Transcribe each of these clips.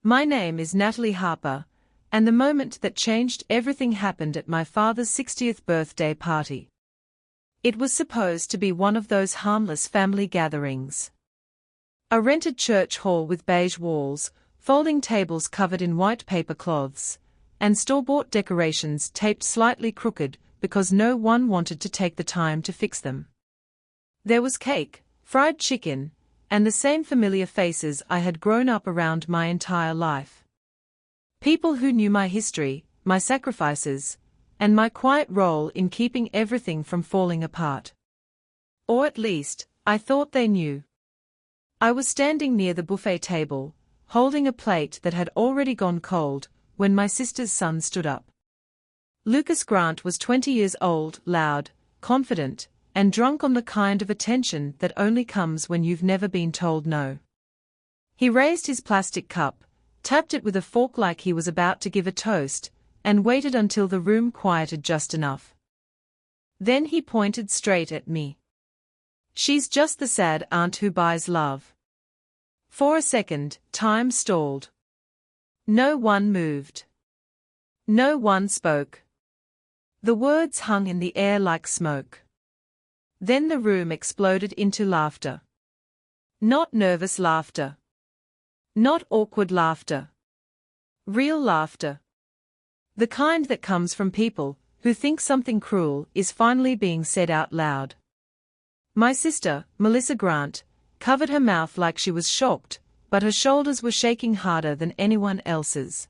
My name is Natalie Harper, and the moment that changed everything happened at my father's 60th birthday party. It was supposed to be one of those harmless family gatherings. A rented church hall with beige walls, folding tables covered in white paper cloths, and store-bought decorations taped slightly crooked because no one wanted to take the time to fix them. There was cake, fried chicken, and the same familiar faces I had grown up around my entire life. People who knew my history, my sacrifices, and my quiet role in keeping everything from falling apart. Or at least, I thought they knew. I was standing near the buffet table, holding a plate that had already gone cold, when my sister's son stood up. Lucas Grant was 20 years old, loud, confident, and drunk on the kind of attention that only comes when you've never been told no. He raised his plastic cup, tapped it with a fork like he was about to give a toast, and waited until the room quieted just enough. Then he pointed straight at me. "She's just the sad aunt who buys love." For a second, time stalled. No one moved. No one spoke. The words hung in the air like smoke. Then the room exploded into laughter. Not nervous laughter. Not awkward laughter. Real laughter. The kind that comes from people who think something cruel is finally being said out loud. My sister, Melissa Grant, covered her mouth like she was shocked, but her shoulders were shaking harder than anyone else's.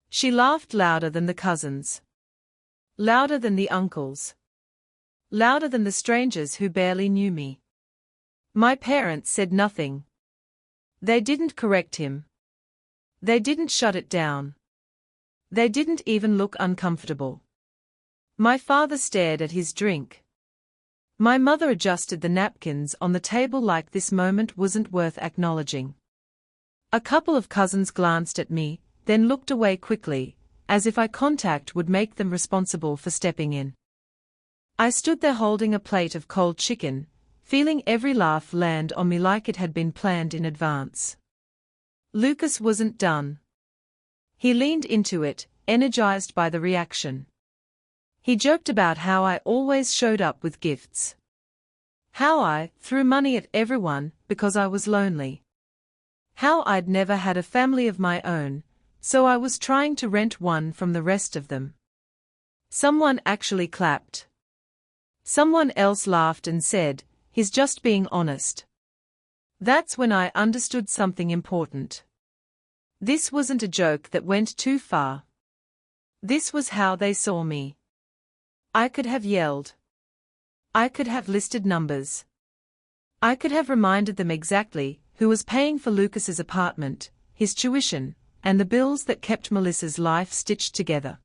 She laughed louder than the cousins. Louder than the uncles. Louder than the strangers who barely knew me. My parents said nothing. They didn't correct him. They didn't shut it down. They didn't even look uncomfortable. My father stared at his drink. My mother adjusted the napkins on the table like this moment wasn't worth acknowledging. A couple of cousins glanced at me, then looked away quickly, as if eye contact would make them responsible for stepping in. I stood there holding a plate of cold chicken, feeling every laugh land on me like it had been planned in advance. Lucas wasn't done. He leaned into it, energized by the reaction. He joked about how I always showed up with gifts. How I threw money at everyone because I was lonely. How I'd never had a family of my own, so I was trying to rent one from the rest of them. Someone actually clapped. Someone else laughed and said, "He's just being honest." That's when I understood something important. This wasn't a joke that went too far. This was how they saw me. I could have yelled. I could have listed numbers. I could have reminded them exactly who was paying for Lucas's apartment, his tuition, and the bills that kept Melissa's life stitched together.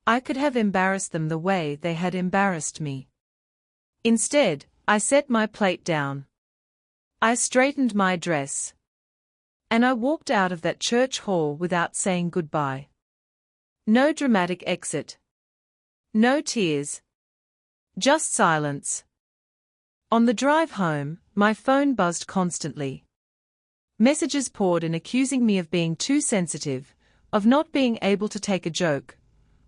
I could have embarrassed them the way they had embarrassed me. Instead, I set my plate down. I straightened my dress. And I walked out of that church hall without saying goodbye. No dramatic exit. No tears. Just silence. On the drive home, my phone buzzed constantly. Messages poured in accusing me of being too sensitive, of not being able to take a joke,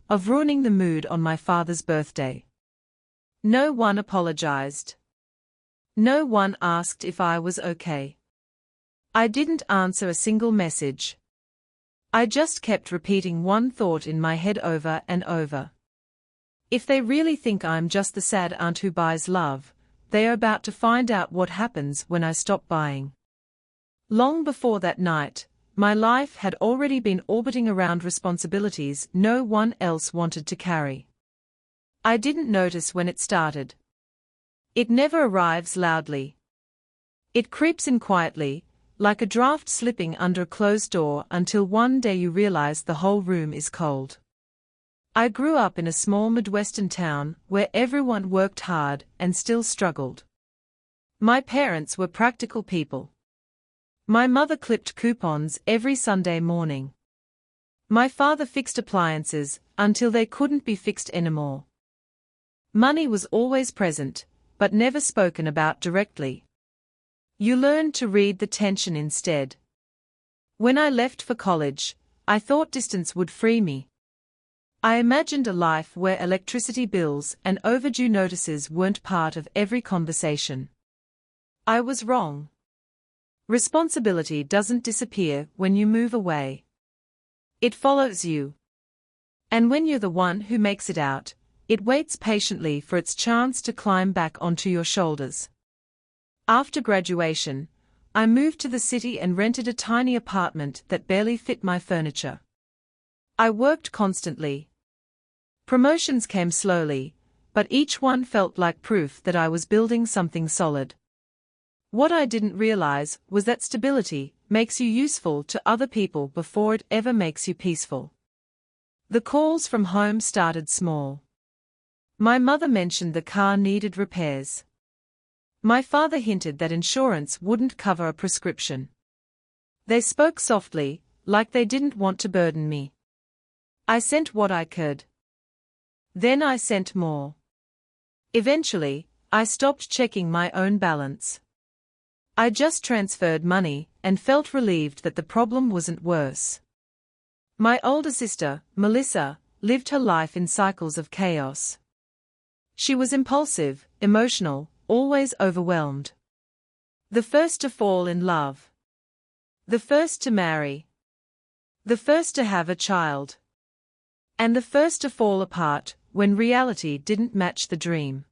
of ruining the mood on my father's birthday. No one apologized. No one asked if I was okay. I didn't answer a single message. I just kept repeating one thought in my head over and over. If they really think I'm just the sad aunt who buys love, they are about to find out what happens when I stop buying. Long before that night, my life had already been orbiting around responsibilities no one else wanted to carry. I didn't notice when it started. It never arrives loudly. It creeps in quietly, like a draft slipping under a closed door until one day you realize the whole room is cold. I grew up in a small Midwestern town where everyone worked hard and still struggled. My parents were practical people. My mother clipped coupons every Sunday morning. My father fixed appliances until they couldn't be fixed anymore. Money was always present, but never spoken about directly. You learned to read the tension instead. When I left for college, I thought distance would free me. I imagined a life where electricity bills and overdue notices weren't part of every conversation. I was wrong. Responsibility doesn't disappear when you move away. It follows you. And when you're the one who makes it out, it waits patiently for its chance to climb back onto your shoulders. After graduation, I moved to the city and rented a tiny apartment that barely fit my furniture. I worked constantly. Promotions came slowly, but each one felt like proof that I was building something solid. What I didn't realize was that stability makes you useful to other people before it ever makes you peaceful. The calls from home started small. My mother mentioned the car needed repairs. My father hinted that insurance wouldn't cover a prescription. They spoke softly, like they didn't want to burden me. I sent what I could. Then I sent more. Eventually, I stopped checking my own balance. I just transferred money and felt relieved that the problem wasn't worse. My older sister, Melissa, lived her life in cycles of chaos. She was impulsive, emotional, always overwhelmed. The first to fall in love. The first to marry. The first to have a child. And the first to fall apart when reality didn't match the dream.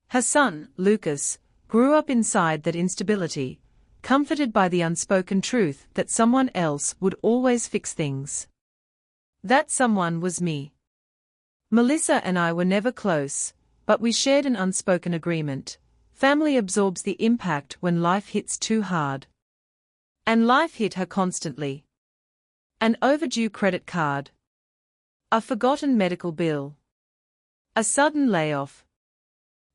Her son, Lucas, grew up inside that instability, comforted by the unspoken truth that someone else would always fix things. That someone was me. Melissa and I were never close, but we shared an unspoken agreement. Family absorbs the impact when life hits too hard. And life hit her constantly. An overdue credit card. A forgotten medical bill. A sudden layoff.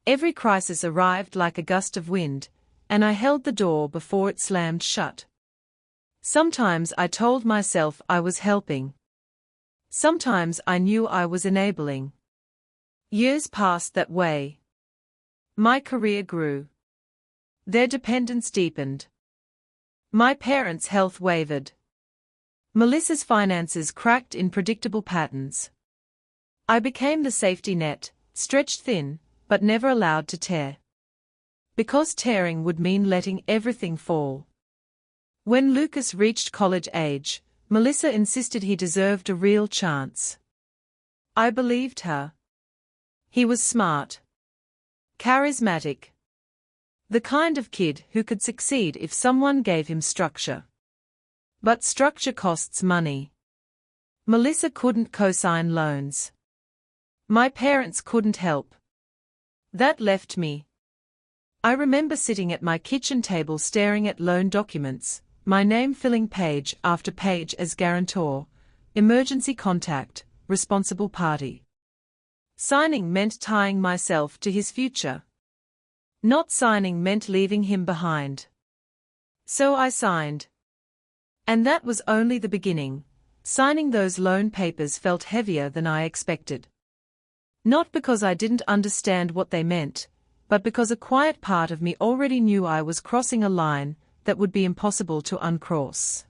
Every crisis arrived like a gust of wind, and I held the door before it slammed shut. Sometimes I told myself I was helping. Sometimes I knew I was enabling. Years passed that way. My career grew. Their dependence deepened. My parents' health wavered. Melissa's finances cracked in predictable patterns. I became the safety net, stretched thin, but never allowed to tear. Because tearing would mean letting everything fall. When Lucas reached college age, Melissa insisted he deserved a real chance. I believed her. He was smart. Charismatic. The kind of kid who could succeed if someone gave him structure. But structure costs money. Melissa couldn't co-sign loans. My parents couldn't help. That left me. I remember sitting at my kitchen table staring at loan documents, my name filling page after page as guarantor, emergency contact, responsible party. Signing meant tying myself to his future. Not signing meant leaving him behind. So I signed. And that was only the beginning. Signing those loan papers felt heavier than I expected. Not because I didn't understand what they meant, but because a quiet part of me already knew I was crossing a line that would be impossible to uncross.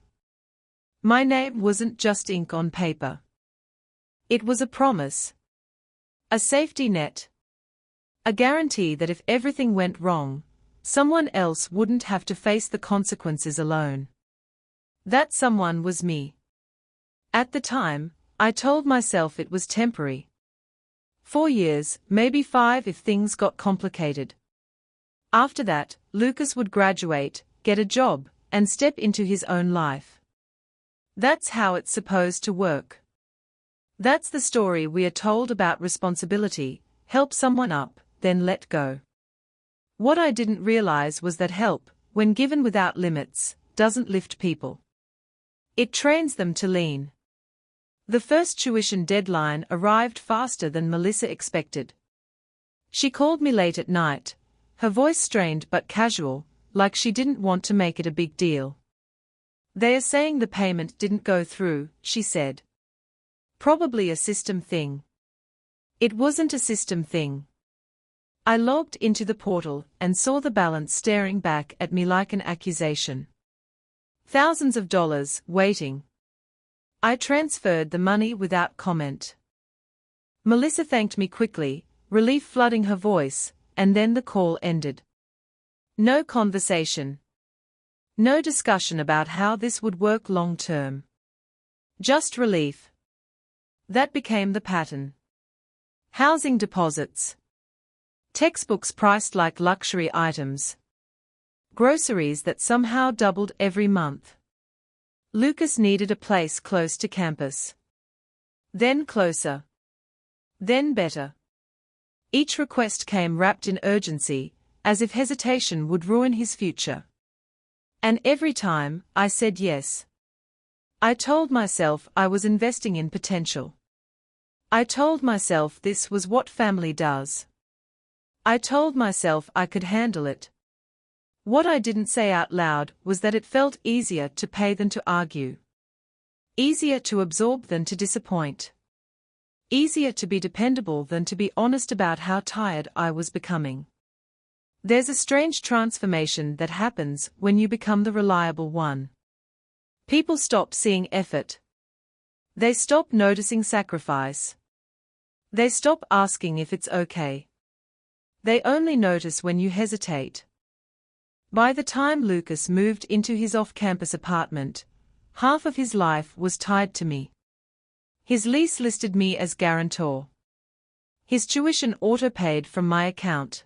My name wasn't just ink on paper. It was a promise. A safety net. A guarantee that if everything went wrong, someone else wouldn't have to face the consequences alone. That someone was me. At the time, I told myself it was temporary. 4 years, maybe 5 if things got complicated. After that, Lucas would graduate, get a job, and step into his own life. That's how it's supposed to work. That's the story we are told about responsibility: help someone up, then let go. What I didn't realize was that help, when given without limits, doesn't lift people. It trains them to lean. The first tuition deadline arrived faster than Melissa expected. She called me late at night, her voice strained but casual, like she didn't want to make it a big deal. "They are saying the payment didn't go through," she said. "Probably a system thing." It wasn't a system thing. I logged into the portal and saw the balance staring back at me like an accusation. Thousands of dollars, waiting. I transferred the money without comment. Melissa thanked me quickly, relief flooding her voice, and then the call ended. No conversation. No discussion about how this would work long term. Just relief. That became the pattern. Housing deposits. Textbooks priced like luxury items. Groceries that somehow doubled every month. Lucas needed a place close to campus. Then closer. Then better. Each request came wrapped in urgency, as if hesitation would ruin his future. And every time, I said yes. I told myself I was investing in potential. I told myself this was what family does. I told myself I could handle it. What I didn't say out loud was that it felt easier to pay than to argue. Easier to absorb than to disappoint. Easier to be dependable than to be honest about how tired I was becoming. There's a strange transformation that happens when you become the reliable one. People stop seeing effort. They stop noticing sacrifice. They stop asking if it's okay. They only notice when you hesitate. By the time Lucas moved into his off-campus apartment, half of his life was tied to me. His lease listed me as guarantor. His tuition auto-paid from my account.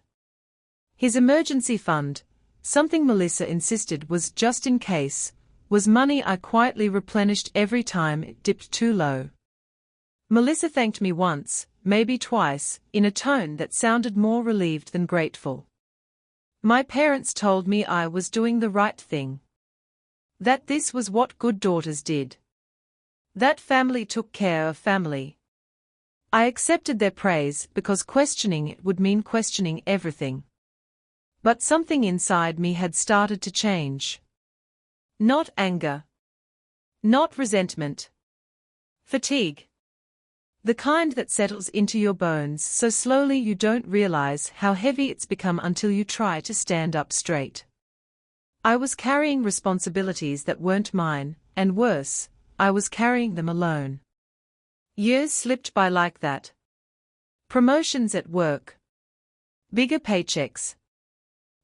His emergency fund, something Melissa insisted was just in case, was money I quietly replenished every time it dipped too low. Melissa thanked me once, maybe twice, in a tone that sounded more relieved than grateful. My parents told me I was doing the right thing. That this was what good daughters did. That family took care of family. I accepted their praise because questioning it would mean questioning everything. But something inside me had started to change. Not anger. Not resentment. Fatigue. The kind that settles into your bones so slowly you don't realize how heavy it's become until you try to stand up straight. I was carrying responsibilities that weren't mine, and worse, I was carrying them alone. Years slipped by like that. Promotions at work. Bigger paychecks.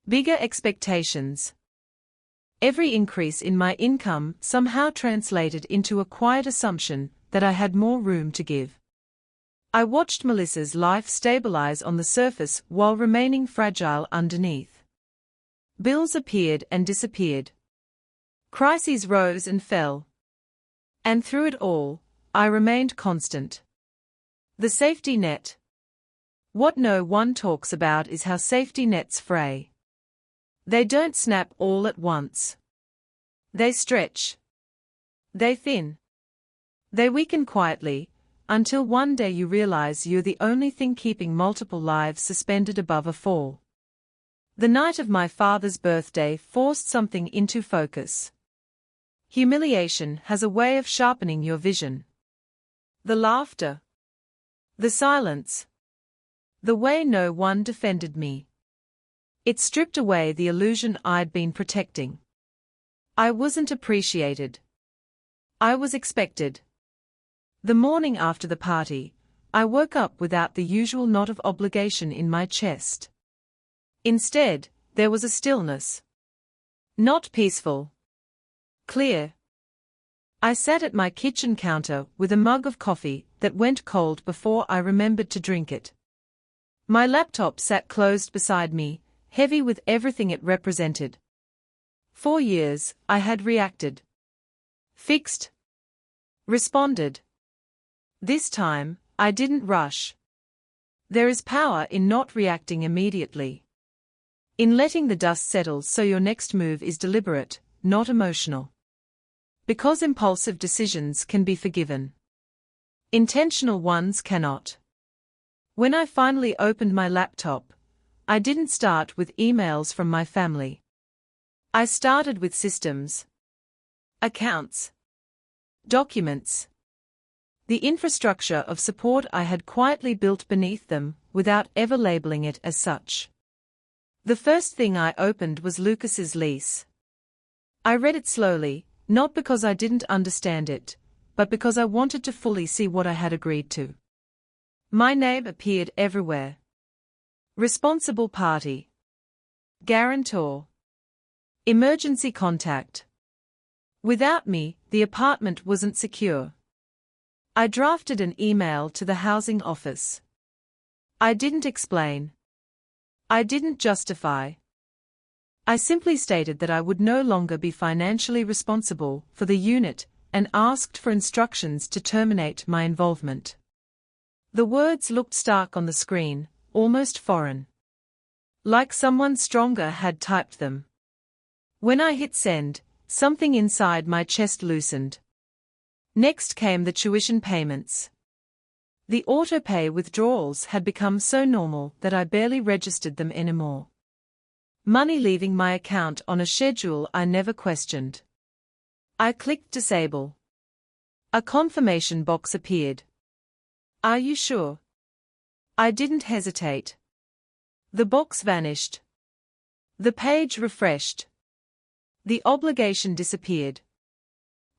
Bigger expectations. Every increase in my income somehow translated into a quiet assumption that I had more room to give. I watched Melissa's life stabilize on the surface while remaining fragile underneath. Bills appeared and disappeared. Crises rose and fell. And through it all, I remained constant. The safety net. What no one talks about is how safety nets fray. They don't snap all at once. They stretch. They thin. They weaken quietly, until one day you realize you're the only thing keeping multiple lives suspended above a fall. The night of my father's birthday forced something into focus. Humiliation has a way of sharpening your vision. The laughter. The silence. The way no one defended me. It stripped away the illusion I'd been protecting. I wasn't appreciated. I was expected. The morning after the party, I woke up without the usual knot of obligation in my chest. Instead, there was a stillness. Not peaceful. Clear. I sat at my kitchen counter with a mug of coffee that went cold before I remembered to drink it. My laptop sat closed beside me, heavy with everything it represented. 4 years, I had reacted. Fixed. Responded. This time, I didn't rush. There is power in not reacting immediately. In letting the dust settle so your next move is deliberate, not emotional. Because impulsive decisions can be forgiven. Intentional ones cannot. When I finally opened my laptop, I didn't start with emails from my family. I started with systems. Accounts. Documents. The infrastructure of support I had quietly built beneath them, without ever labeling it as such. The first thing I opened was Lucas's lease. I read it slowly, Not because I didn't understand it, but because I wanted to fully see what I had agreed to. My name appeared everywhere. Responsible party. Guarantor. Emergency contact. Without me, the apartment wasn't secure. I drafted an email to the housing office. I didn't explain. I didn't justify. I simply stated that I would no longer be financially responsible for the unit and asked for instructions to terminate my involvement. The words looked stark on the screen, almost foreign. Like someone stronger had typed them. When I hit send, something inside my chest loosened. Next came the tuition payments. The auto-pay withdrawals had become so normal that I barely registered them anymore. Money leaving my account on a schedule I never questioned. I clicked disable. A confirmation box appeared. Are you sure? I didn't hesitate. The box vanished. The page refreshed. The obligation disappeared.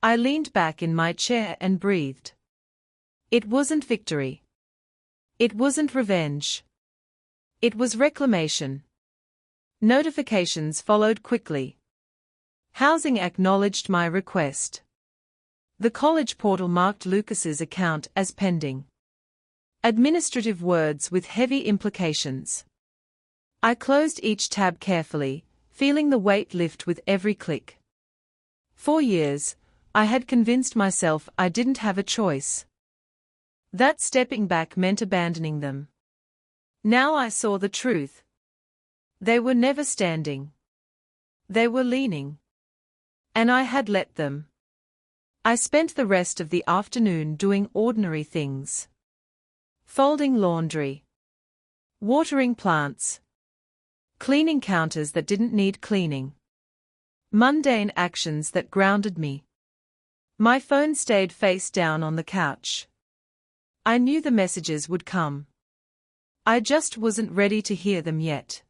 I leaned back in my chair and breathed. It wasn't victory. It wasn't revenge. It was reclamation. Notifications followed quickly. Housing acknowledged my request. The college portal marked Lucas's account as pending. Administrative words with heavy implications. I closed each tab carefully, feeling the weight lift with every click. For years, I had convinced myself I didn't have a choice. That stepping back meant abandoning them. Now I saw the truth. They were never standing. They were leaning. And I had let them. I spent the rest of the afternoon doing ordinary things. Folding laundry. Watering plants. Cleaning counters that didn't need cleaning. Mundane actions that grounded me. My phone stayed face down on the couch. I knew the messages would come. I just wasn't ready to hear them yet.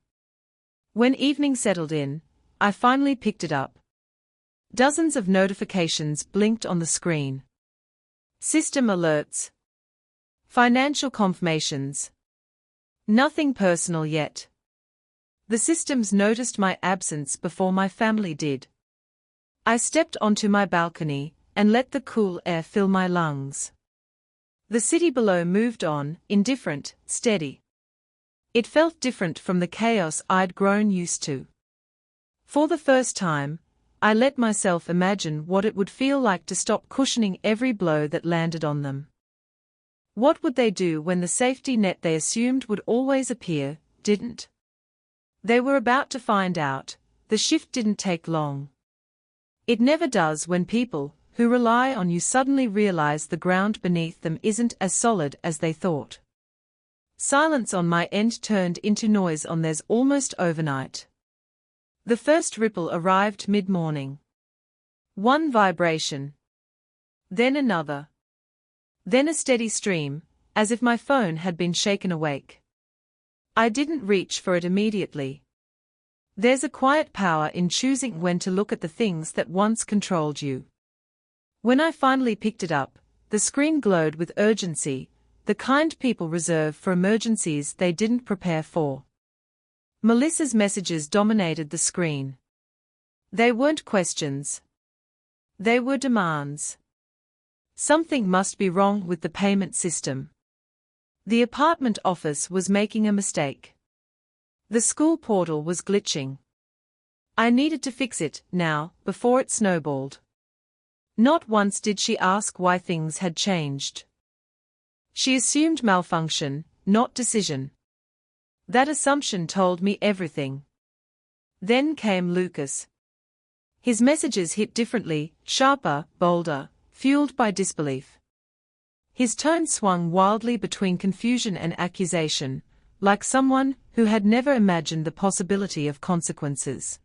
When evening settled in, I finally picked it up. Dozens of notifications blinked on the screen. System alerts. Financial confirmations. Nothing personal yet. The systems noticed my absence before my family did. I stepped onto my balcony and let the cool air fill my lungs. The city below moved on, indifferent, steady. It felt different from the chaos I'd grown used to. For the first time, I let myself imagine what it would feel like to stop cushioning every blow that landed on them. What would they do when the safety net they assumed would always appear, didn't? They were about to find out. The shift didn't take long. It never does when people who rely on you suddenly realize the ground beneath them isn't as solid as they thought. Silence on my end turned into noise on theirs almost overnight. The first ripple arrived mid-morning. One vibration. Then another. Then a steady stream, as if my phone had been shaken awake. I didn't reach for it immediately. There's a quiet power in choosing when to look at the things that once controlled you. When I finally picked it up, the screen glowed with urgency, the kind people reserve for emergencies they didn't prepare for. Melissa's messages dominated the screen. They weren't questions. They were demands. Something must be wrong with the payment system. The apartment office was making a mistake. The school portal was glitching. I needed to fix it now, before it snowballed. Not once did she ask why things had changed. She assumed malfunction, not decision. That assumption told me everything. Then came Lucas. His messages hit differently, sharper, bolder, fueled by disbelief. His tone swung wildly between confusion and accusation, like someone who had never imagined the possibility of consequences.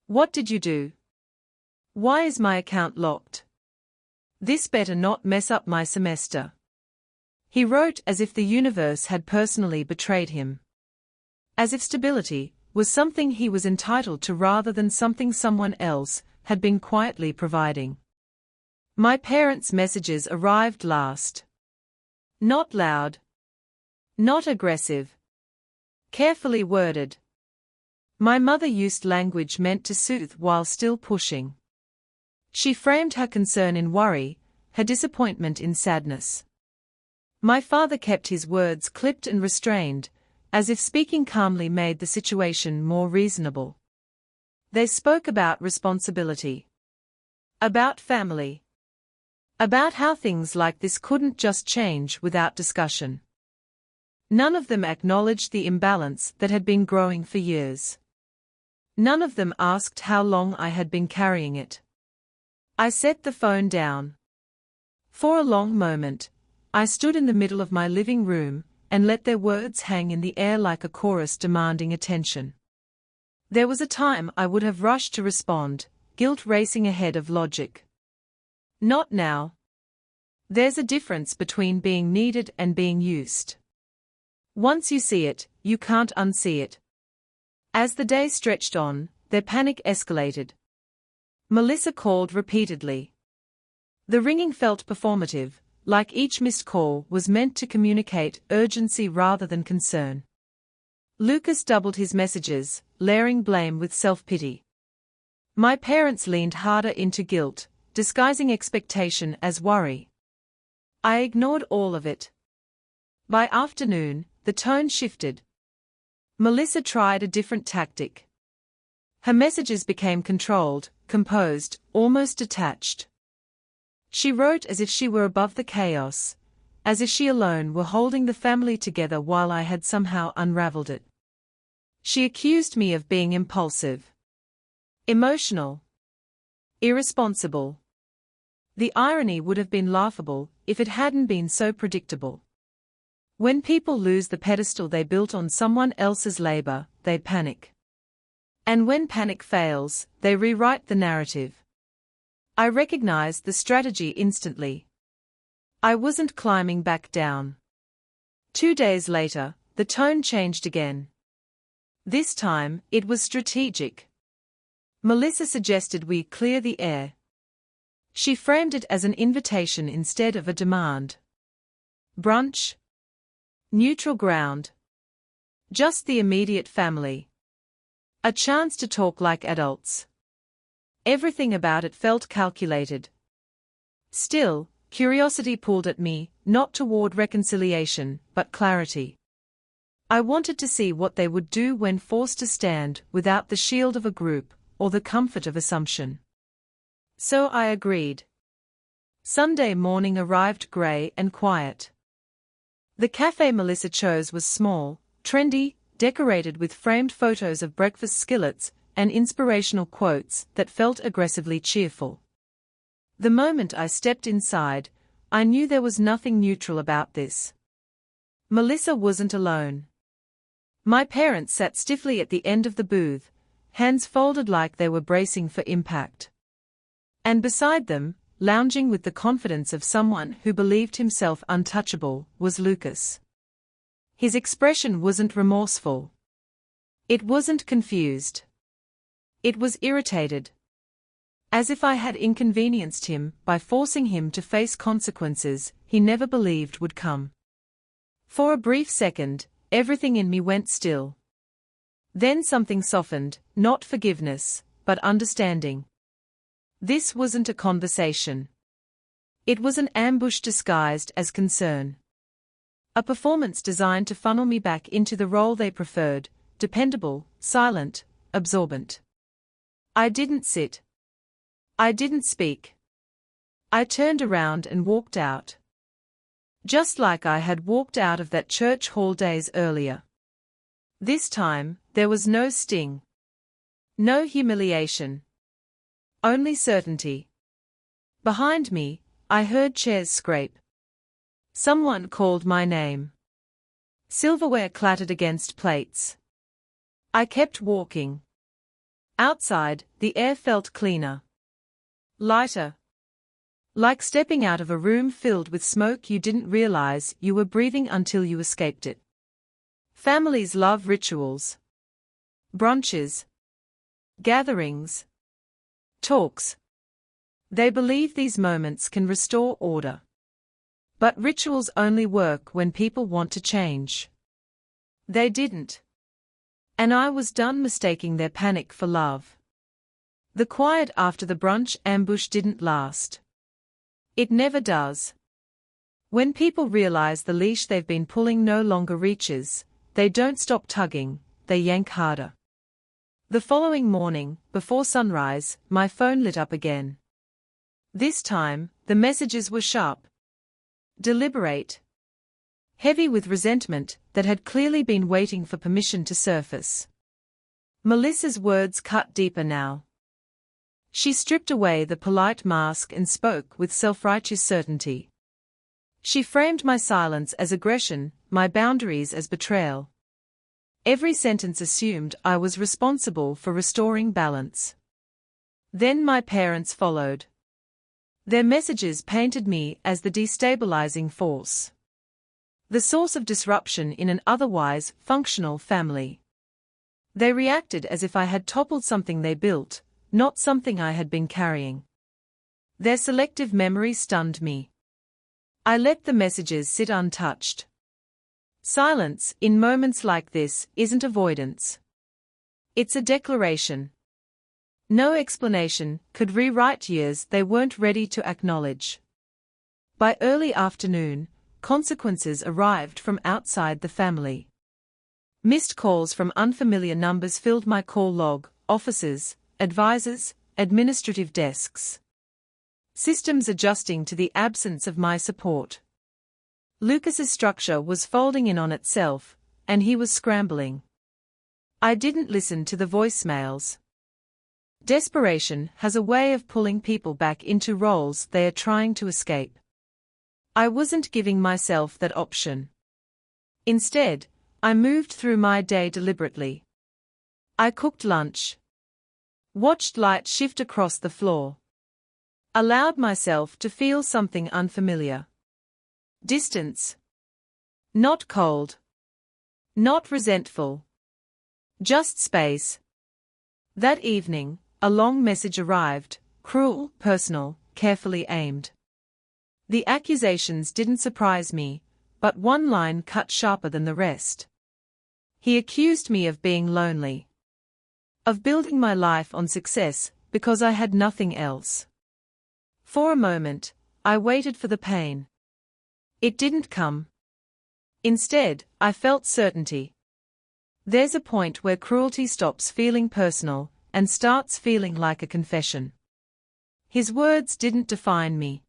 What did you do? Why is my account locked? This better not mess up my semester. He wrote as if the universe had personally betrayed him. As if stability was something he was entitled to rather than something someone else had been quietly providing. My parents' messages arrived last. Not loud. Not aggressive. Carefully worded. My mother used language meant to soothe while still pushing. She framed her concern in worry, her disappointment in sadness. My father kept his words clipped and restrained, as if speaking calmly made the situation more reasonable. They spoke about responsibility. About family. About how things like this couldn't just change without discussion. None of them acknowledged the imbalance that had been growing for years. None of them asked how long I had been carrying it. I set the phone down. For a long moment, I stood in the middle of my living room and let their words hang in the air like a chorus demanding attention. There was a time I would have rushed to respond, guilt racing ahead of logic. Not now. There's a difference between being needed and being used. Once you see it, you can't unsee it. As the day stretched on, their panic escalated. Melissa called repeatedly. The ringing felt performative, like each missed call was meant to communicate urgency rather than concern. Lucas doubled his messages, layering blame with self-pity. My parents leaned harder into guilt, disguising expectation as worry. I ignored all of it. By afternoon, the tone shifted. Melissa tried a different tactic. Her messages became controlled, composed, almost detached. She wrote as if she were above the chaos, as if she alone were holding the family together while I had somehow unraveled it. She accused me of being impulsive, emotional, irresponsible. The irony would have been laughable if it hadn't been so predictable. When people lose the pedestal they built on someone else's labor, they panic. And when panic fails, they rewrite the narrative. I recognized the strategy instantly. I wasn't climbing back down. 2 days later, the tone changed again. This time, it was strategic. Melissa suggested we clear the air. She framed it as an invitation instead of a demand. Brunch? Neutral ground. Just the immediate family. A chance to talk like adults. Everything about it felt calculated. Still, curiosity pulled at me, not toward reconciliation, but clarity. I wanted to see what they would do when forced to stand without the shield of a group, or the comfort of assumption. So I agreed. Sunday morning arrived grey and quiet. The cafe Melissa chose was small, trendy, decorated with framed photos of breakfast skillets and inspirational quotes that felt aggressively cheerful. The moment I stepped inside, I knew there was nothing neutral about this. Melissa wasn't alone. My parents sat stiffly at the end of the booth, hands folded like they were bracing for impact. And beside them, lounging with the confidence of someone who believed himself untouchable, was Lucas. His expression wasn't remorseful. It wasn't confused. It was irritated. As if I had inconvenienced him by forcing him to face consequences he never believed would come. For a brief second, everything in me went still. Then something softened, not forgiveness, but understanding. This wasn't a conversation. It was an ambush disguised as concern. A performance designed to funnel me back into the role they preferred, dependable, silent, absorbent. I didn't sit. I didn't speak. I turned around and walked out. Just like I had walked out of that church hall days earlier. This time, there was no sting. No humiliation. Only certainty. Behind me, I heard chairs scrape. Someone called my name. Silverware clattered against plates. I kept walking. Outside, the air felt cleaner. Lighter. Like stepping out of a room filled with smoke you didn't realize you were breathing until you escaped it. Families love rituals. Brunches. Gatherings. talks. They believe these moments can restore order. But rituals only work when people want to change. They didn't. And I was done mistaking their panic for love. The quiet after the brunch ambush didn't last. It never does. When people realize the leash they've been pulling no longer reaches, they don't stop tugging, they yank harder. The following morning, before sunrise, my phone lit up again. This time, the messages were sharp, deliberate, heavy with resentment that had clearly been waiting for permission to surface. Melissa's words cut deeper now. She stripped away the polite mask and spoke with self-righteous certainty. She framed my silence as aggression, my boundaries as betrayal. Every sentence assumed I was responsible for restoring balance. Then my parents followed. Their messages painted me as the destabilizing force, the source of disruption in an otherwise functional family. They reacted as if I had toppled something they built, not something I had been carrying. Their selective memory stunned me. I let the messages sit untouched. Silence, in moments like this, isn't avoidance. It's a declaration. No explanation could rewrite years they weren't ready to acknowledge. By early afternoon, consequences arrived from outside the family. Missed calls from unfamiliar numbers filled my call log, officers, advisors, administrative desks. Systems adjusting to the absence of my support. Lucas's structure was folding in on itself, and he was scrambling. I didn't listen to the voicemails. Desperation has a way of pulling people back into roles they are trying to escape. I wasn't giving myself that option. Instead, I moved through my day deliberately. I cooked lunch. Watched light shift across the floor. Allowed myself to feel something unfamiliar. Distance. Not cold. Not resentful. Just space. That evening, a long message arrived, cruel, personal, carefully aimed. The accusations didn't surprise me, but one line cut sharper than the rest. He accused me of being lonely. Of building my life on success because I had nothing else. For a moment, I waited for the pain. It didn't come. Instead, I felt certainty. There's a point where cruelty stops feeling personal and starts feeling like a confession. His words didn't define me.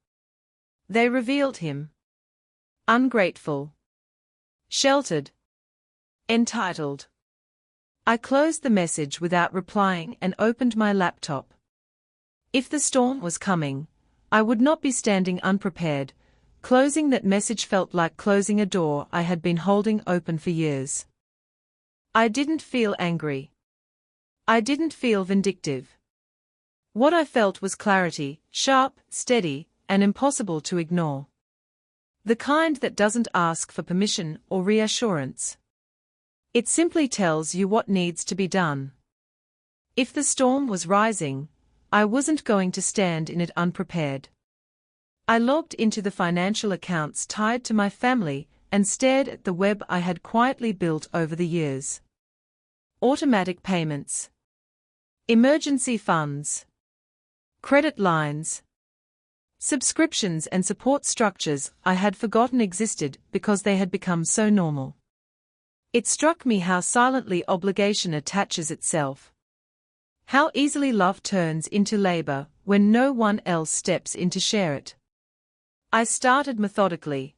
They revealed him. Ungrateful. Sheltered. Entitled. I closed the message without replying and opened my laptop. If the storm was coming, I would not be standing unprepared. Closing that message felt like closing a door I had been holding open for years. I didn't feel angry. I didn't feel vindictive. What I felt was clarity, sharp, steady, and impossible to ignore. The kind that doesn't ask for permission or reassurance. It simply tells you what needs to be done. If the storm was rising, I wasn't going to stand in it unprepared. I logged into the financial accounts tied to my family and stared at the web I had quietly built over the years. Automatic payments. Emergency funds. Credit lines. Subscriptions and support structures I had forgotten existed because they had become so normal. It struck me how silently obligation attaches itself. How easily love turns into labor when no one else steps in to share it. I started methodically.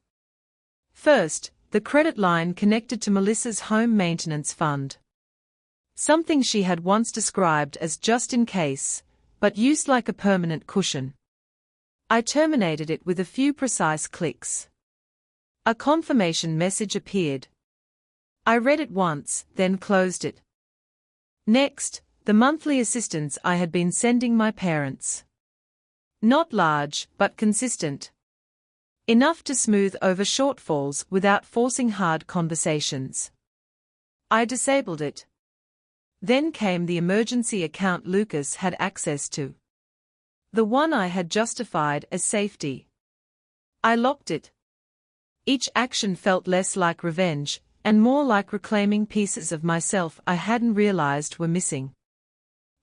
First, the credit line connected to Melissa's home maintenance fund. Something she had once described as just in case, but used like a permanent cushion. I terminated it with a few precise clicks. A confirmation message appeared. I read it once, then closed it. Next, the monthly assistance I had been sending my parents. Not large, but consistent. Enough to smooth over shortfalls without forcing hard conversations. I disabled it. Then came the emergency account Lucas had access to. The one I had justified as safety. I locked it. Each action felt less like revenge, and more like reclaiming pieces of myself I hadn't realized were missing.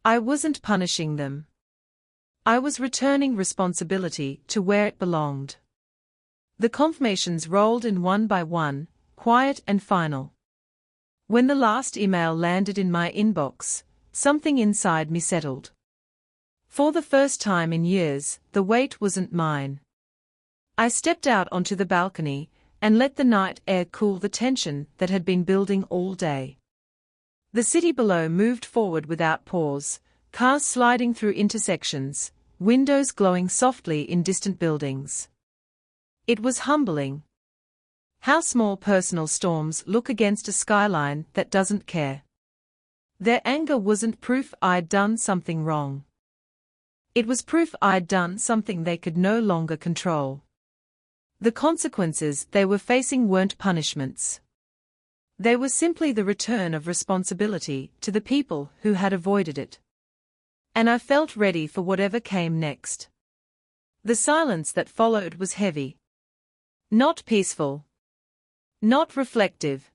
I wasn't punishing them. I was returning responsibility to where it belonged. The confirmations rolled in one by one, quiet and final. When the last email landed in my inbox, something inside me settled. For the first time in years, the weight wasn't mine. I stepped out onto the balcony and let the night air cool the tension that had been building all day. The city below moved forward without pause, cars sliding through intersections, windows glowing softly in distant buildings. It was humbling. How small personal storms look against a skyline that doesn't care. Their anger wasn't proof I'd done something wrong. It was proof I'd done something they could no longer control. The consequences they were facing weren't punishments. They were simply the return of responsibility to the people who had avoided it. And I felt ready for whatever came next. The silence that followed was heavy. Not peaceful. Not reflective.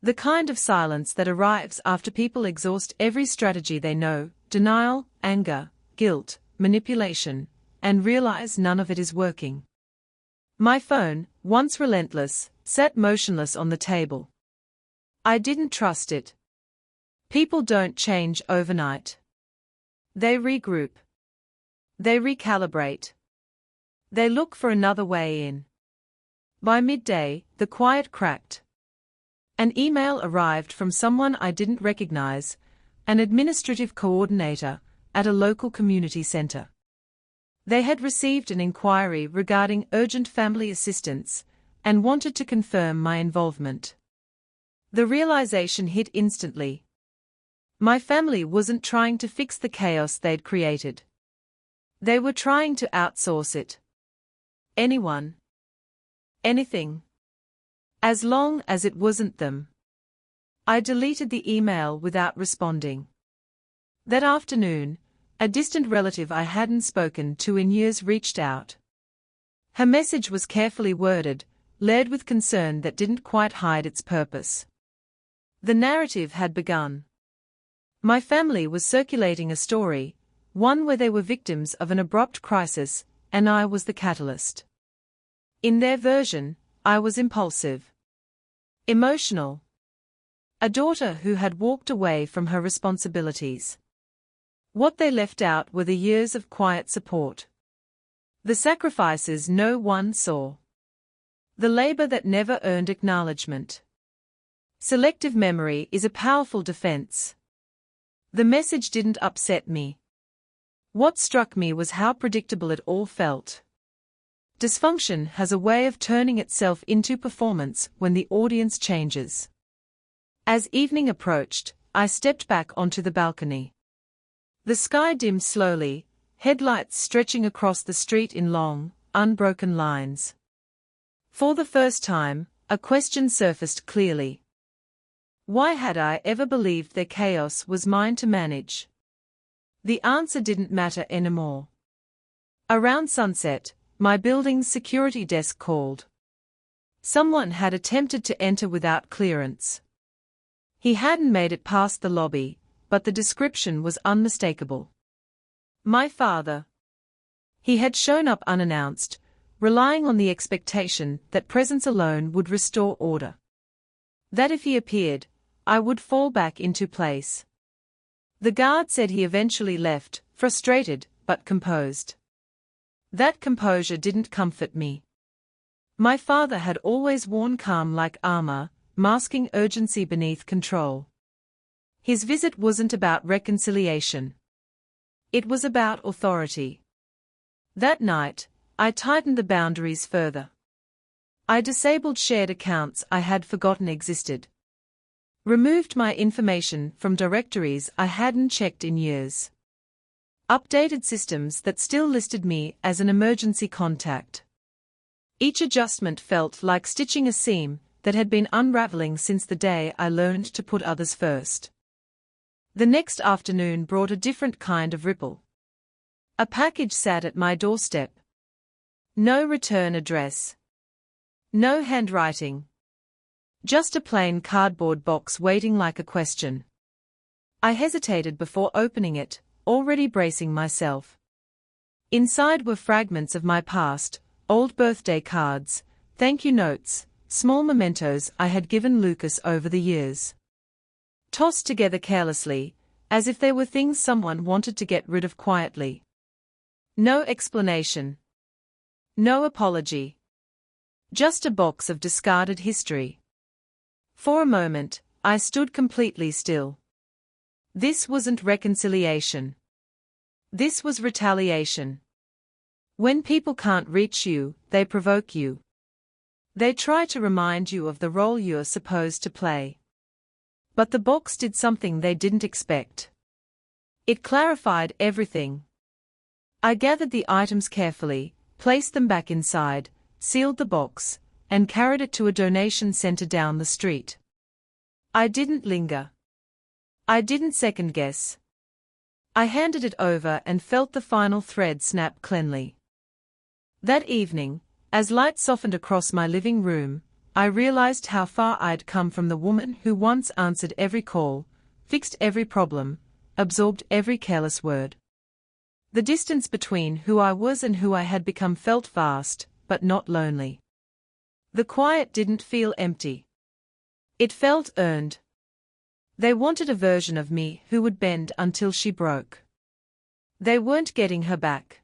The kind of silence that arrives after people exhaust every strategy they know: denial, anger, guilt, manipulation, and realize none of it is working. My phone, once relentless, sat motionless on the table. I didn't trust it. People don't change overnight. They regroup. They recalibrate. They look for another way in. By midday, the quiet cracked. An email arrived from someone I didn't recognize, an administrative coordinator at a local community center. They had received an inquiry regarding urgent family assistance and wanted to confirm my involvement. The realization hit instantly. My family wasn't trying to fix the chaos they'd created. They were trying to outsource it. Anyone. Anything. As long as it wasn't them. I deleted the email without responding. That afternoon, a distant relative I hadn't spoken to in years reached out. Her message was carefully worded, layered with concern that didn't quite hide its purpose. The narrative had begun. My family was circulating a story, one where they were victims of an abrupt crisis, and I was the catalyst. In their version, I was impulsive. Emotional. A daughter who had walked away from her responsibilities. What they left out were the years of quiet support. The sacrifices no one saw. The labor that never earned acknowledgement. Selective memory is a powerful defense. The message didn't upset me. What struck me was how predictable it all felt. Dysfunction has a way of turning itself into performance when the audience changes. As evening approached, I stepped back onto the balcony. The sky dimmed slowly, headlights stretching across the street in long, unbroken lines. For the first time, a question surfaced clearly. Why had I ever believed their chaos was mine to manage? The answer didn't matter anymore. Around sunset, my building's security desk called. Someone had attempted to enter without clearance. He hadn't made it past the lobby, but the description was unmistakable. My father. He had shown up unannounced, relying on the expectation that presence alone would restore order. That if he appeared, I would fall back into place. The guard said he eventually left, frustrated but composed. That composure didn't comfort me. My father had always worn calm like armor, masking urgency beneath control. His visit wasn't about reconciliation. It was about authority. That night, I tightened the boundaries further. I disabled shared accounts I had forgotten existed. Removed my information from directories I hadn't checked in years. Updated systems that still listed me as an emergency contact. Each adjustment felt like stitching a seam that had been unraveling since the day I learned to put others first. The next afternoon brought a different kind of ripple. A package sat at my doorstep. No return address. No handwriting. Just a plain cardboard box waiting like a question. I hesitated before opening it, already bracing myself. Inside were fragments of my past, old birthday cards, thank you notes, small mementos I had given Lucas over the years. Tossed together carelessly, as if they were things someone wanted to get rid of quietly. No explanation. No apology. Just a box of discarded history. For a moment, I stood completely still. This wasn't reconciliation. This was retaliation. When people can't reach you, they provoke you. They try to remind you of the role you're supposed to play. But the box did something they didn't expect. It clarified everything. I gathered the items carefully, placed them back inside, sealed the box, and carried it to a donation center down the street. I didn't linger. I didn't second guess. I handed it over and felt the final thread snap cleanly. That evening, as light softened across my living room, I realized how far I'd come from the woman who once answered every call, fixed every problem, absorbed every careless word. The distance between who I was and who I had become felt vast, but not lonely. The quiet didn't feel empty. It felt earned. They wanted a version of me who would bend until she broke. They weren't getting her back.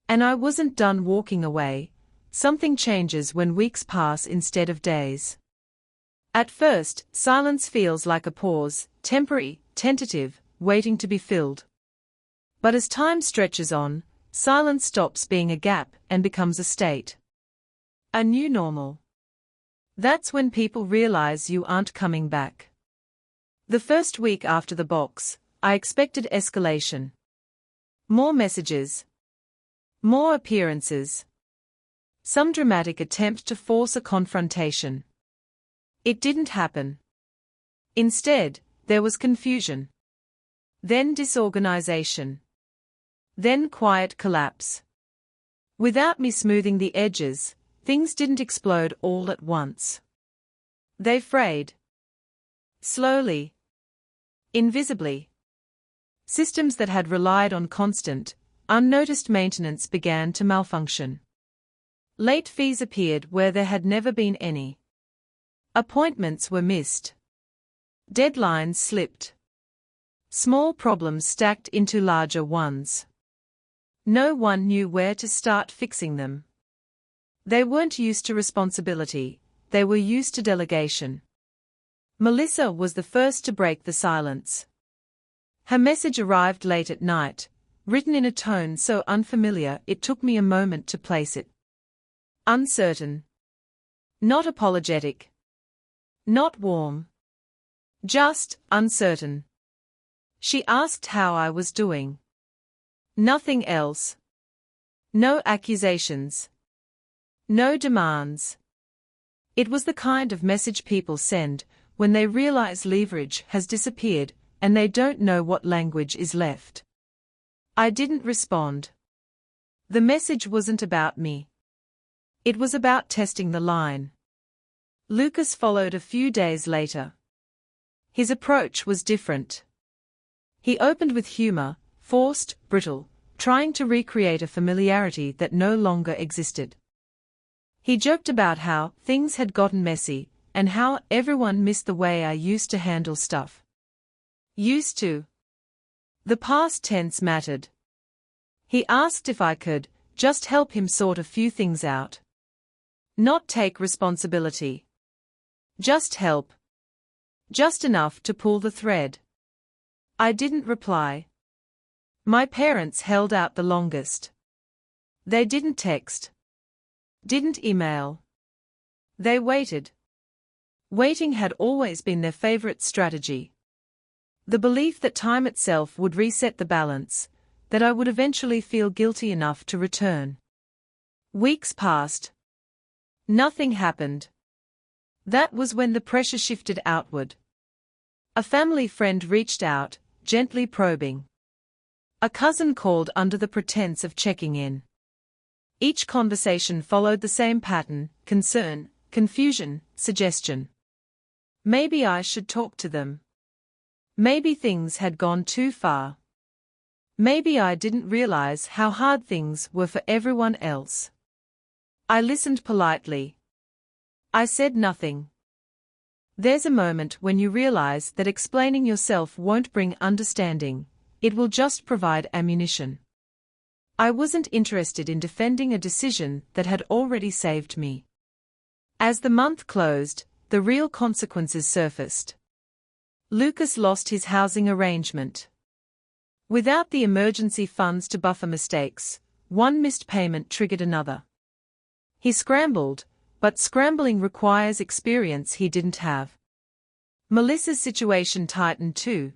And I wasn't done walking away. Something changes when weeks pass instead of days. At first, silence feels like a pause, temporary, tentative, waiting to be filled. But as time stretches on, silence stops being a gap and becomes a state. A new normal. That's when people realize you aren't coming back. The first week after the box, I expected escalation. More messages. More appearances. Some dramatic attempt to force a confrontation. It didn't happen. Instead, there was confusion. Then disorganization. Then quiet collapse. Without me smoothing the edges, things didn't explode all at once. They frayed. Slowly. Invisibly. Systems that had relied on constant, unnoticed maintenance began to malfunction. Late fees appeared where there had never been any. Appointments were missed. Deadlines slipped. Small problems stacked into larger ones. No one knew where to start fixing them. They weren't used to responsibility, they were used to delegation. Melissa was the first to break the silence. Her message arrived late at night, written in a tone so unfamiliar it took me a moment to place it. Uncertain. Not apologetic. Not warm. Just uncertain. She asked how I was doing. Nothing else. No accusations. No demands. It was the kind of message people send when they realize leverage has disappeared and they don't know what language is left. I didn't respond. The message wasn't about me. It was about testing the line. Lucas followed a few days later. His approach was different. He opened with humor, forced, brittle, trying to recreate a familiarity that no longer existed. He joked about how things had gotten messy, and how everyone missed the way I used to handle stuff. Used to. The past tense mattered. He asked if I could just help him sort a few things out. Not take responsibility. Just help. Just enough to pull the thread. I didn't reply. My parents held out the longest. They didn't text. Didn't email. They waited. Waiting had always been their favorite strategy. The belief that time itself would reset the balance, that I would eventually feel guilty enough to return. Weeks passed. Nothing happened. That was when the pressure shifted outward. A family friend reached out, gently probing. A cousin called under the pretense of checking in. Each conversation followed the same pattern: concern, confusion, suggestion. Maybe I should talk to them. Maybe things had gone too far. Maybe I didn't realize how hard things were for everyone else. I listened politely. I said nothing. There's a moment when you realize that explaining yourself won't bring understanding, it will just provide ammunition. I wasn't interested in defending a decision that had already saved me. As the month closed, the real consequences surfaced. Lucas lost his housing arrangement. Without the emergency funds to buffer mistakes, one missed payment triggered another. He scrambled, but scrambling requires experience he didn't have. Melissa's situation tightened too.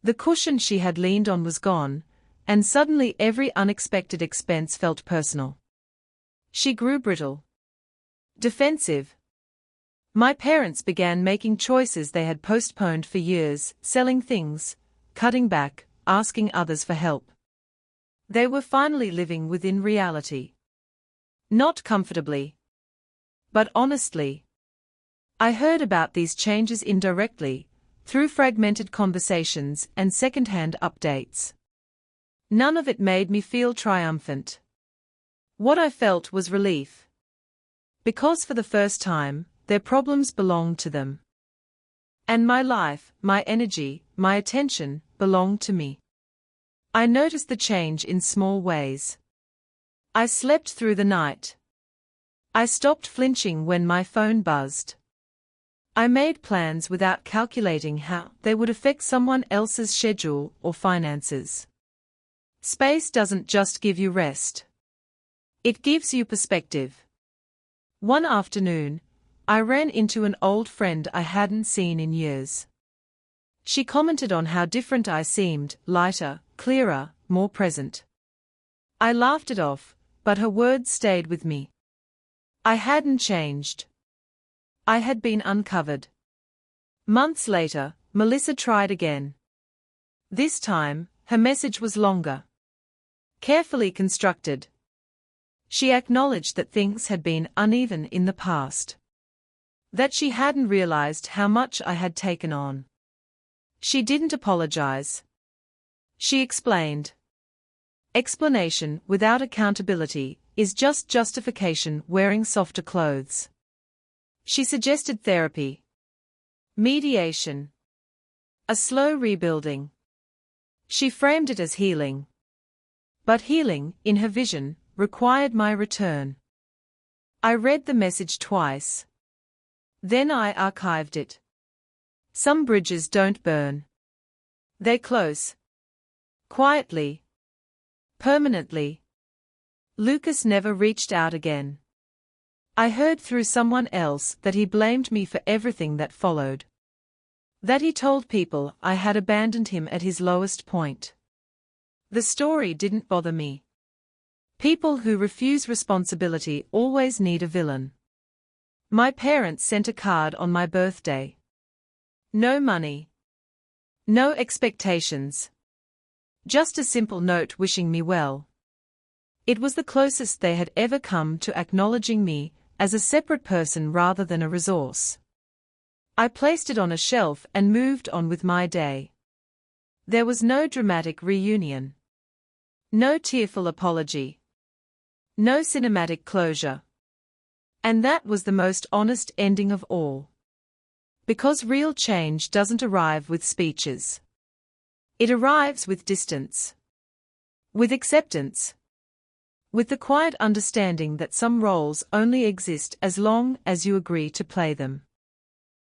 The cushion she had leaned on was gone, and suddenly every unexpected expense felt personal. She grew brittle. Defensive. My parents began making choices they had postponed for years, selling things, cutting back, asking others for help. They were finally living within reality. Not comfortably, but honestly. I heard about these changes indirectly, through fragmented conversations and second-hand updates. None of it made me feel triumphant. What I felt was relief. Because for the first time, their problems belonged to them. And my life, my energy, my attention, belonged to me. I noticed the change in small ways. I slept through the night. I stopped flinching when my phone buzzed. I made plans without calculating how they would affect someone else's schedule or finances. Space doesn't just give you rest. It gives you perspective. One afternoon, I ran into an old friend I hadn't seen in years. She commented on how different I seemed: lighter, clearer, more present. I laughed it off, but her words stayed with me. I hadn't changed. I had been uncovered. Months later, Melissa tried again. This time, her message was longer. Carefully constructed. She acknowledged that things had been uneven in the past. That she hadn't realized how much I had taken on. She didn't apologize. She explained. Explanation without accountability is just justification wearing softer clothes. She suggested therapy. Mediation. A slow rebuilding. She framed it as healing. But healing, in her vision, required my return. I read the message twice. Then I archived it. Some bridges don't burn. They close. Quietly. Permanently. Lucas never reached out again. I heard through someone else that he blamed me for everything that followed. That he told people I had abandoned him at his lowest point. The story didn't bother me. People who refuse responsibility always need a villain. My parents sent a card on my birthday. No money. No expectations. Just a simple note wishing me well. It was the closest they had ever come to acknowledging me as a separate person rather than a resource. I placed it on a shelf and moved on with my day. There was no dramatic reunion. No tearful apology. No cinematic closure. And that was the most honest ending of all. Because real change doesn't arrive with speeches. It arrives with distance. With acceptance. With the quiet understanding that some roles only exist as long as you agree to play them.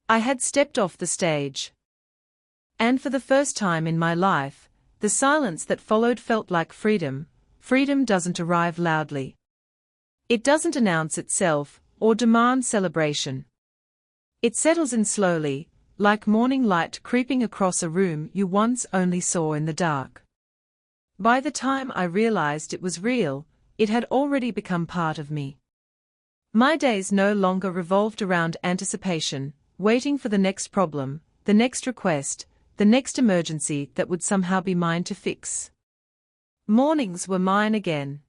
I had stepped off the stage. And for the first time in my life, the silence that followed felt like freedom. Freedom doesn't arrive loudly. It doesn't announce itself, or demand celebration. It settles in slowly, like morning light creeping across a room you once only saw in the dark. By the time I realized it was real, it had already become part of me. My days no longer revolved around anticipation, waiting for the next problem, the next request, the next emergency that would somehow be mine to fix. Mornings were mine again.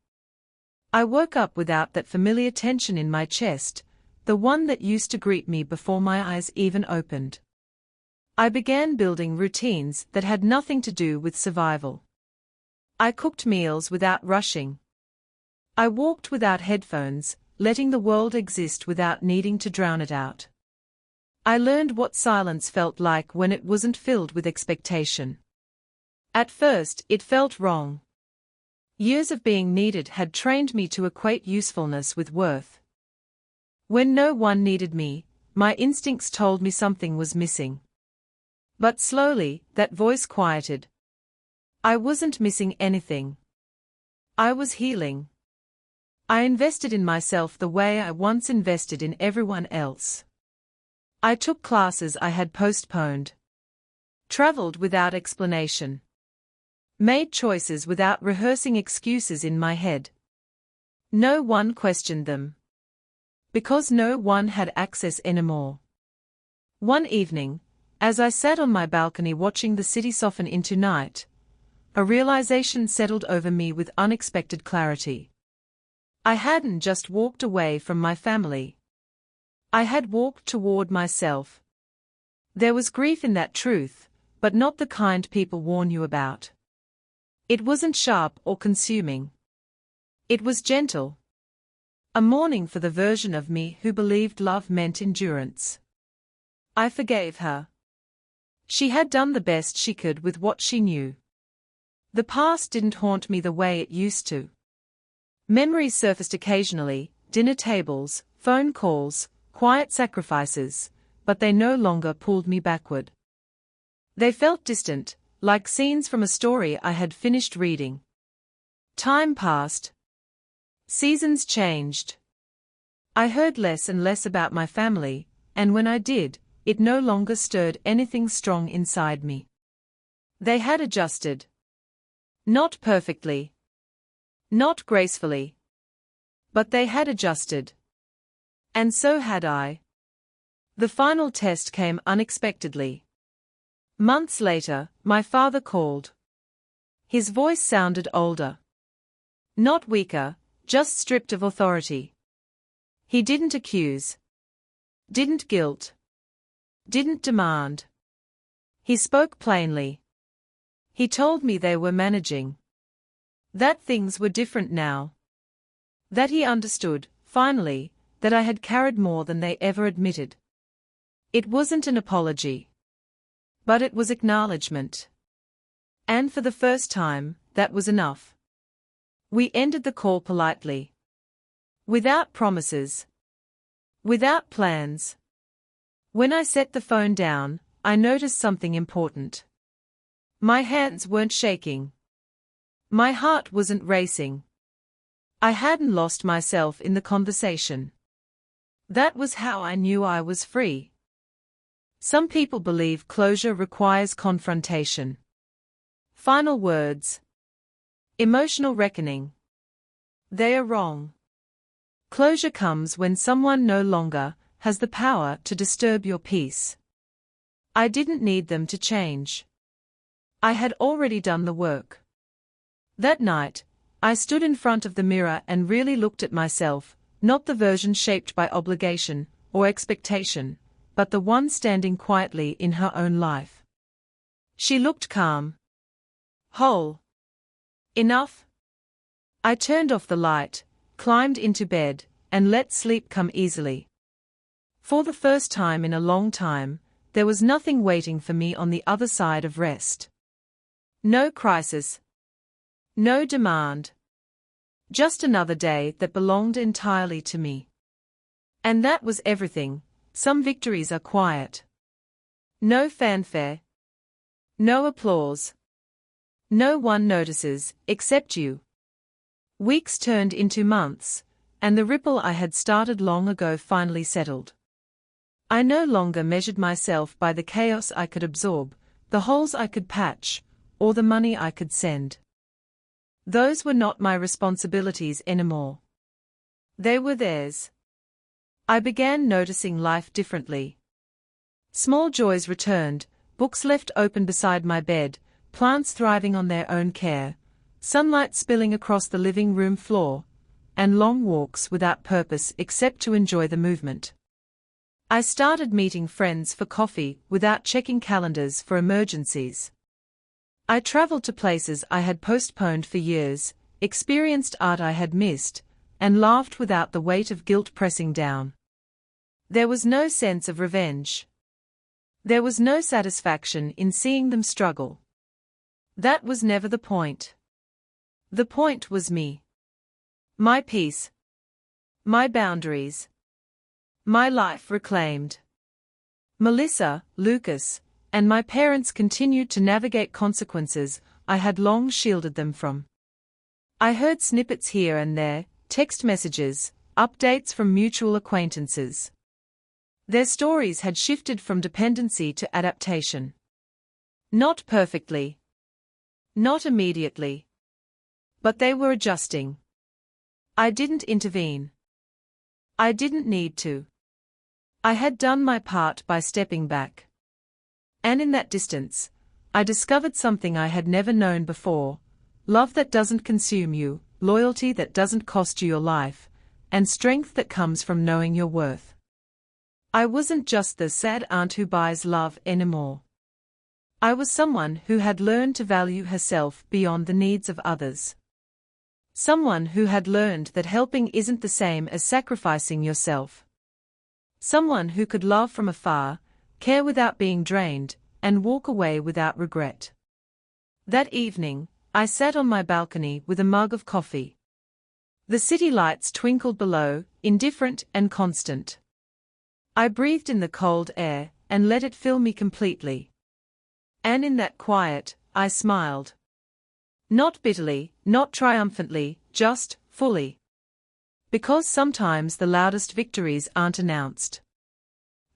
I woke up without that familiar tension in my chest, the one that used to greet me before my eyes even opened. I began building routines that had nothing to do with survival. I cooked meals without rushing. I walked without headphones, letting the world exist without needing to drown it out. I learned what silence felt like when it wasn't filled with expectation. At first, it felt wrong. Years of being needed had trained me to equate usefulness with worth. When no one needed me, my instincts told me something was missing. But slowly, that voice quieted. I wasn't missing anything. I was healing. I invested in myself the way I once invested in everyone else. I took classes I had postponed. Traveled without explanation. Made choices without rehearsing excuses in my head. No one questioned them. Because no one had access anymore. One evening, as I sat on my balcony watching the city soften into night, a realization settled over me with unexpected clarity. I hadn't just walked away from my family. I had walked toward myself. There was grief in that truth, but not the kind people warn you about. It wasn't sharp or consuming. It was gentle. A mourning for the version of me who believed love meant endurance. I forgave her. She had done the best she could with what she knew. The past didn't haunt me the way it used to. Memories surfaced occasionally, dinner tables, phone calls, quiet sacrifices, but they no longer pulled me backward. They felt distant, like scenes from a story I had finished reading. Time passed. Seasons changed. I heard less and less about my family, and when I did, it no longer stirred anything strong inside me. They had adjusted. Not perfectly. Not gracefully. But they had adjusted. And so had I. The final test came unexpectedly. Months later, my father called. His voice sounded older. Not weaker, just stripped of authority. He didn't accuse. Didn't guilt. Didn't demand. He spoke plainly. He told me they were managing. That things were different now. That he understood, finally, that I had carried more than they ever admitted. It wasn't an apology. But it was acknowledgement. And for the first time, that was enough. We ended the call politely. Without promises. Without plans. When I set the phone down, I noticed something important. My hands weren't shaking. My heart wasn't racing. I hadn't lost myself in the conversation. That was how I knew I was free. Some people believe closure requires confrontation. Final words. Emotional reckoning. They are wrong. Closure comes when someone no longer has the power to disturb your peace. I didn't need them to change. I had already done the work. That night, I stood in front of the mirror and really looked at myself, not the version shaped by obligation or expectation, but the one standing quietly in her own life. She looked calm. Whole. Enough. I turned off the light, climbed into bed, and let sleep come easily. For the first time in a long time, there was nothing waiting for me on the other side of rest. No crisis. No demand. Just another day that belonged entirely to me. And that was everything. Some victories are quiet. No fanfare. No applause. No one notices, except you. Weeks turned into months, and the ripple I had started long ago finally settled. I no longer measured myself by the chaos I could absorb, the holes I could patch, or the money I could send. Those were not my responsibilities anymore. They were theirs. I began noticing life differently. Small joys returned, books left open beside my bed, plants thriving on their own care, sunlight spilling across the living room floor, and long walks without purpose except to enjoy the movement. I started meeting friends for coffee without checking calendars for emergencies. I traveled to places I had postponed for years, experienced art I had missed, and laughed without the weight of guilt pressing down. There was no sense of revenge. There was no satisfaction in seeing them struggle. That was never the point. The point was me. My peace. My boundaries. My life reclaimed. Melissa, Lucas, and my parents continued to navigate consequences I had long shielded them from. I heard snippets here and there, text messages, updates from mutual acquaintances. Their stories had shifted from dependency to adaptation. Not perfectly. Not immediately. But they were adjusting. I didn't intervene. I didn't need to. I had done my part by stepping back. And in that distance, I discovered something I had never known before: love that doesn't consume you, loyalty that doesn't cost you your life, and strength that comes from knowing your worth. I wasn't just the sad aunt who buys love anymore. I was someone who had learned to value herself beyond the needs of others. Someone who had learned that helping isn't the same as sacrificing yourself. Someone who could love from afar, care without being drained, and walk away without regret. That evening, I sat on my balcony with a mug of coffee. The city lights twinkled below, indifferent and constant. I breathed in the cold air, and let it fill me completely. And in that quiet, I smiled. Not bitterly, not triumphantly, just, fully. Because sometimes the loudest victories aren't announced.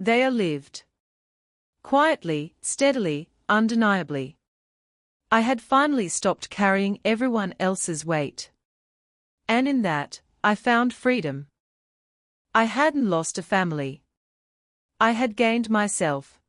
They are lived. Quietly, steadily, undeniably. I had finally stopped carrying everyone else's weight. And in that, I found freedom. I hadn't lost a family. I had gained myself.